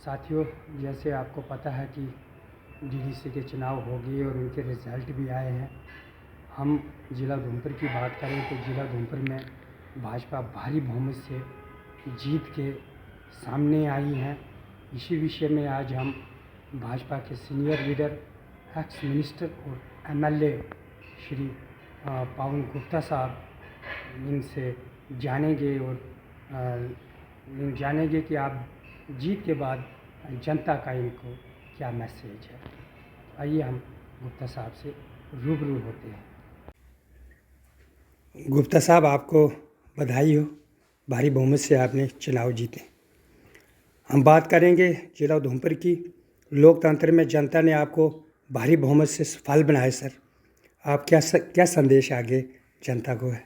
साथियों, जैसे आपको पता है कि डीडीसी के चुनाव हो गए और उनके रिज़ल्ट भी आए हैं। हम ज़िला उधमपुर की बात करें तो ज़िला उधमपुर में भाजपा भारी बहुमत से जीत के सामने आई है। इसी विषय में आज हम भाजपा के सीनियर लीडर, एक्स मिनिस्टर और एमएलए श्री पावन गुप्ता साहब इनसे जानेंगे और जानेंगे कि आप जीत के बाद जनता का इनको क्या मैसेज है। आइए हम गुप्ता साहब से रूबरू होते हैं। गुप्ता साहब, आपको बधाई हो, भारी बहुमत से आपने चुनाव जीते। हम बात करेंगे जिला उधमपुर की। लोकतंत्र में जनता ने आपको भारी बहुमत से सफल बनाया। सर, आप क्या संदेश आगे जनता को है?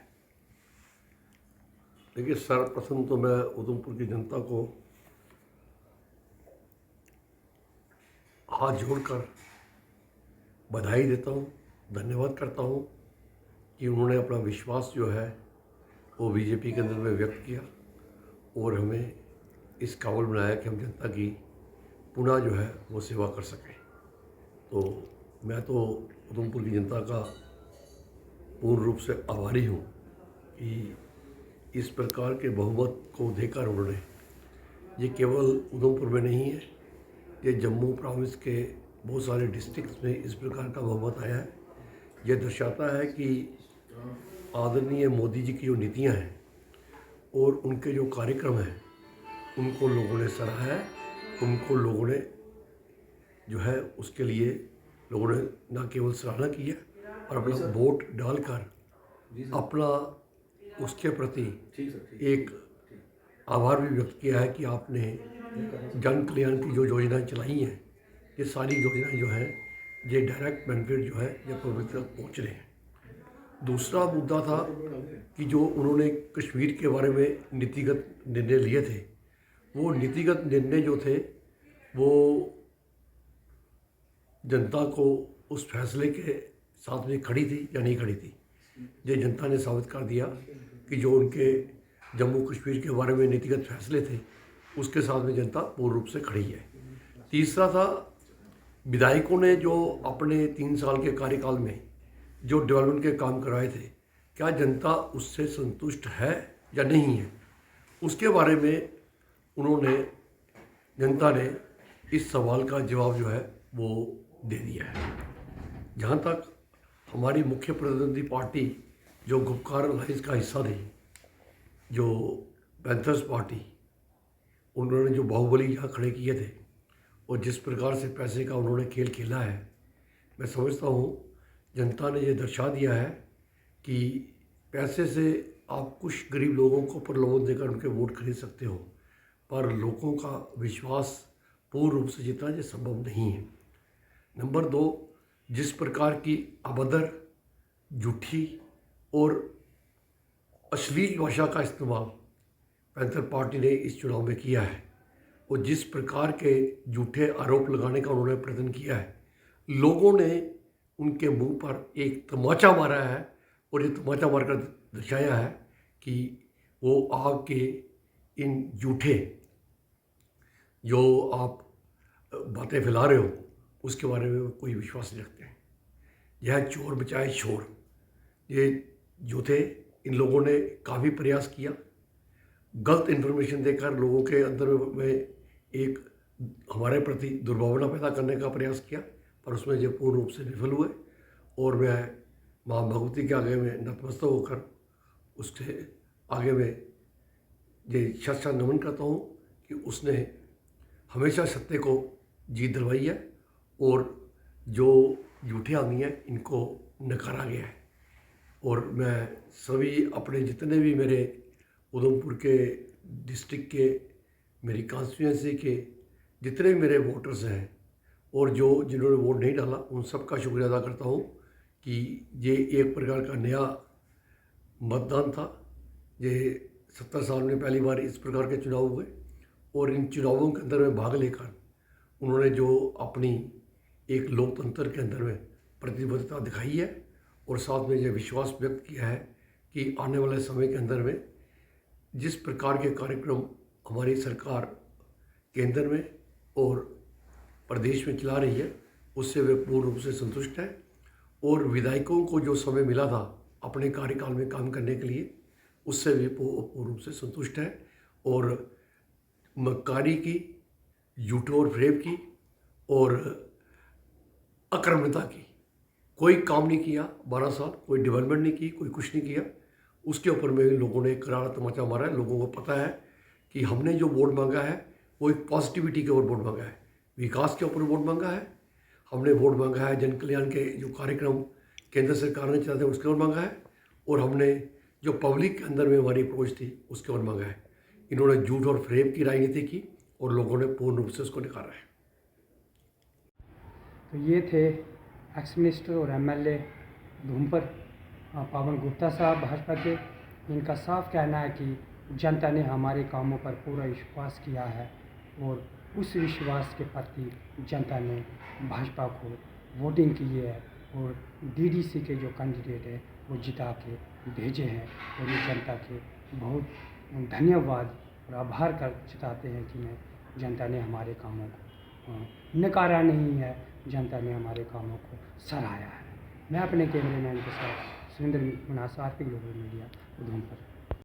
देखिए, सर्वप्रथम तो मैं उधमपुर की जनता को हाथ जोड़कर बधाई देता हूँ, धन्यवाद करता हूँ कि उन्होंने अपना विश्वास जो है वो बीजेपी के अंदर में व्यक्त किया और हमें इस काबिल बनाया कि हम जनता की पुनः जो है वो सेवा कर सकें। तो मैं तो उधमपुर की जनता का पूर्ण रूप से आभारी हूँ कि इस प्रकार के बहुमत को देकर उन्होंने, ये केवल उधमपुर में नहीं है, ये जम्मू प्रोविंस के बहुत सारे डिस्ट्रिक्ट्स में इस प्रकार का बहुमत आया है। ये दर्शाता है कि आदरणीय मोदी जी की जो नीतियाँ हैं और उनके जो कार्यक्रम हैं उनको लोगों ने सराहा है। उनको लोगों ने जो है उसके लिए लोगों ने न केवल सराहना की है और अपना वोट डालकर अपना उसके प्रति एक आभार भी व्यक्त किया है कि आपने जन कल्याण की जो योजनाएं चलाई हैं, ये सारी योजनाएं जो हैं ये डायरेक्ट बेनिफिट जो है ये पब्लिक तक पहुँच रहे हैं। दूसरा मुद्दा था कि जो उन्होंने कश्मीर के बारे में नीतिगत निर्णय लिए थे, वो नीतिगत निर्णय जो थे वो जनता को उस फैसले के साथ में खड़ी थी या नहीं खड़ी थी। ये जनता ने साबित कर दिया कि जो उनके जम्मू कश्मीर के बारे में नीतिगत फैसले थे उसके साथ में जनता पूर्ण रूप से खड़ी है। तीसरा था विधायकों ने जो अपने 3 साल के कार्यकाल में जो डेवलपमेंट के काम कराए थे, क्या जनता उससे संतुष्ट है या नहीं है, उसके बारे में उन्होंने, जनता ने इस सवाल का जवाब जो है वो दे दिया है। जहाँ तक हमारी मुख्य प्रतिद्वंदी पार्टी जो गुपकार अलायंस का हिस्सा थी, जो पैंथर्स पार्टी, उन्होंने जो बाहुबली यहाँ खड़े किए थे और जिस प्रकार से पैसे का उन्होंने खेल खेला है, मैं समझता हूँ जनता ने ये दर्शा दिया है कि पैसे से आप कुछ गरीब लोगों को प्रलोभन देकर उनके वोट खरीद सकते हो, पर लोगों का विश्वास पूर्ण रूप से जीतना ये संभव नहीं है। नंबर 2, जिस प्रकार की अभद्र, झूठी और अश्लील भाषा का इस्तेमाल पैंथर पार्टी ने इस चुनाव में किया है और जिस प्रकार के झूठे आरोप लगाने का उन्होंने प्रयत्न किया है, लोगों ने उनके मुंह पर एक तमाचा मारा है और ये तमाचा मारकर दर्शाया है कि वो आपके इन झूठे जो आप बातें फैला रहे हो उसके बारे में कोई विश्वास नहीं रखते हैं। यह चोर बचाए शोर, ये जो थे, इन लोगों ने काफ़ी प्रयास किया, गलत इन्फॉर्मेशन देकर लोगों के अंदर में एक हमारे प्रति दुर्भावना पैदा करने का प्रयास किया, पर उसमें जो पूर्ण रूप से विफल हुए। और मैं माँ भगवती के आगे में नतमस्तक होकर उसके आगे में ये शत नमन करता हूँ कि उसने हमेशा सत्य को जीत दिलवाई है और जो झूठे आदमी हैं इनको नकारा गया है। और मैं सभी अपने जितने भी मेरे उधमपुर के डिस्ट्रिक्ट के, मेरी कॉन्स्टिट्यूंसी के जितने भी मेरे वोटर्स हैं और जो जिन्होंने वोट नहीं डाला, उन सब का शुक्रिया अदा करता हूँ कि ये एक प्रकार का नया मतदान था। ये 70 साल में पहली बार इस प्रकार के चुनाव हुए और इन चुनावों के अंदर में भाग लेकर उन्होंने जो अपनी एक लोकतंत्र के अंदर में प्रतिबद्धता दिखाई है और साथ में यह विश्वास व्यक्त किया है कि आने वाले समय के अंदर में जिस प्रकार के कार्यक्रम हमारी सरकार केंद्र में और प्रदेश में चला रही है, उससे वे पूर्ण रूप से संतुष्ट है। और विधायकों को जो समय मिला था अपने कार्यकाल में काम करने के लिए, उससे भी पूर्ण रूप से संतुष्ट है। और मक्कारी की, झूठों और फ्रेब की और अक्रमणता की कोई काम नहीं किया। 12 साल कोई डेवलपमेंट नहीं की, कोई कुछ नहीं किया। उसके ऊपर में लोगों ने करारा तमाचा मारा है। लोगों को पता है कि हमने जो वोट मांगा है वो एक पॉजिटिविटी के ऊपर वोट मांगा है, विकास के ऊपर वोट मांगा है। हमने वोट मांगा है जन कल्याण के जो कार्यक्रम केंद्र सरकार ने चलाते हैं उसके ओर मांगा है। और हमने जो पब्लिक के अंदर में हमारी अप्रोच थी उसके ओर मांगा है। इन्होंने झूठ और फ्रेब की राजनीति की और लोगों ने पूर्ण रूप से उसको नकारा है। तो ये थे एक्स मिनिस्टर और एमएलए धूमपर पावन गुप्ता साहब भाजपा के। इनका साफ कहना है कि जनता ने हमारे कामों पर पूरा विश्वास किया है और उस विश्वास के प्रति जनता ने भाजपा को वोटिंग की है और डीडीसी के जो कैंडिडेट है वो जिता के भेजे हैं। और ये जनता के बहुत धन्यवाद और आभार कर जताते हैं कि मैं जनता ने हमारे कामों को नकारा नहीं है, जनता ने हमारे कामों को सराहाया है। मैं अपने कैमरेमैन के साथ सुरेंद्र मनास, आरपी ग्लोबल मीडिया, उधमपुर।